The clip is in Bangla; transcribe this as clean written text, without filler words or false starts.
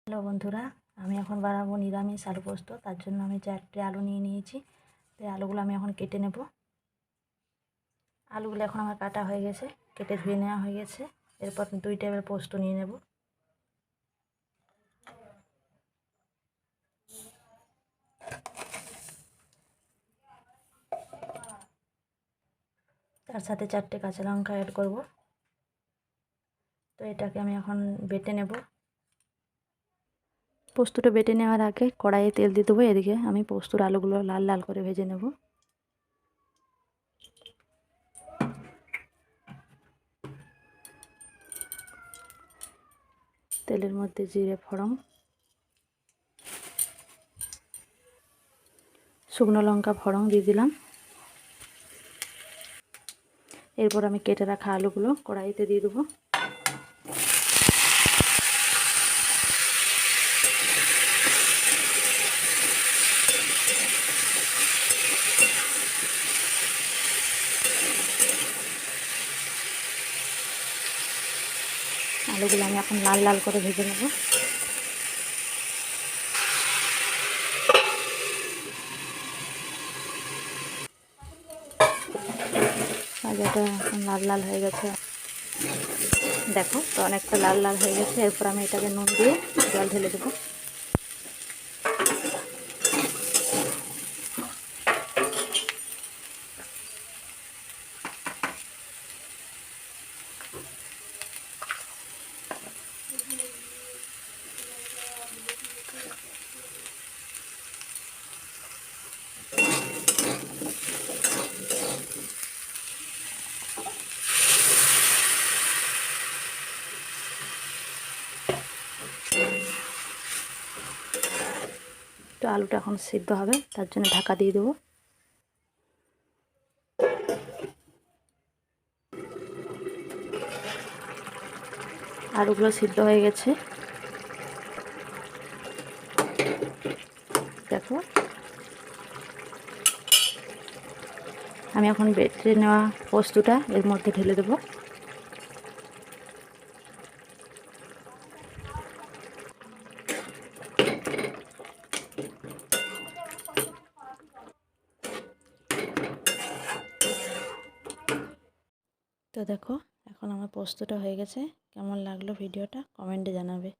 হ্যালো বন্ধুরা, আমি এখন বানাবো নিরামিষ আলু পোস্ত। তার জন্য আমি 4টে আলু নিয়ে নিয়েছি। তো আলুগুলো আমি এখন কেটে নেব। আলুগুলো এখন আমার কাটা হয়ে গেছে, কেটে ধুয়ে নেওয়া হয়ে গেছে। এরপর 2 টেবিল পোস্ত নিয়ে নেব। তার সাথে 4টে কাঁচা লঙ্কা অ্যাড করব। তো এটাকে আমি এখন বেটে নেব। পোস্তটা বেটে নেওয়ার আগে কড়াইয়ে তেল দিয়ে দেবো। এদিকে আমি পোস্তর আলুগুলো লাল লাল করে ভেজে নেব। তেলের মধ্যে জিরে ফোড়ন, শুকনো লঙ্কা ফোড়ন দিয়ে দিলাম। এরপর আমি কেটে রাখা আলুগুলো কড়াইতে দিয়ে দেবো। আলুগুলো আমি এখন লাল লাল করে ভেজে নেব। ভাজাটা এখন লাল লাল হয়ে গেছে, দেখো তো অনেকটা লাল লাল হয়ে গেছে। এরপর আমি এটাকে নুন দিয়ে জল ঢেলে দেবো। তো আলুটা এখন সিদ্ধ হবে, তার জন্য ঢাকা দিয়ে দেবো। আলুগুলো সিদ্ধ হয়ে গেছে, দেখো। আমি এখন বেটে নেওয়া পোস্তটা এর মধ্যে ঢেলে দেবো। তো দেখো এখন আমার পোস্তটা হয়ে গেছে। কেমন লাগলো ভিডিওটা কমেন্টে জানাবে।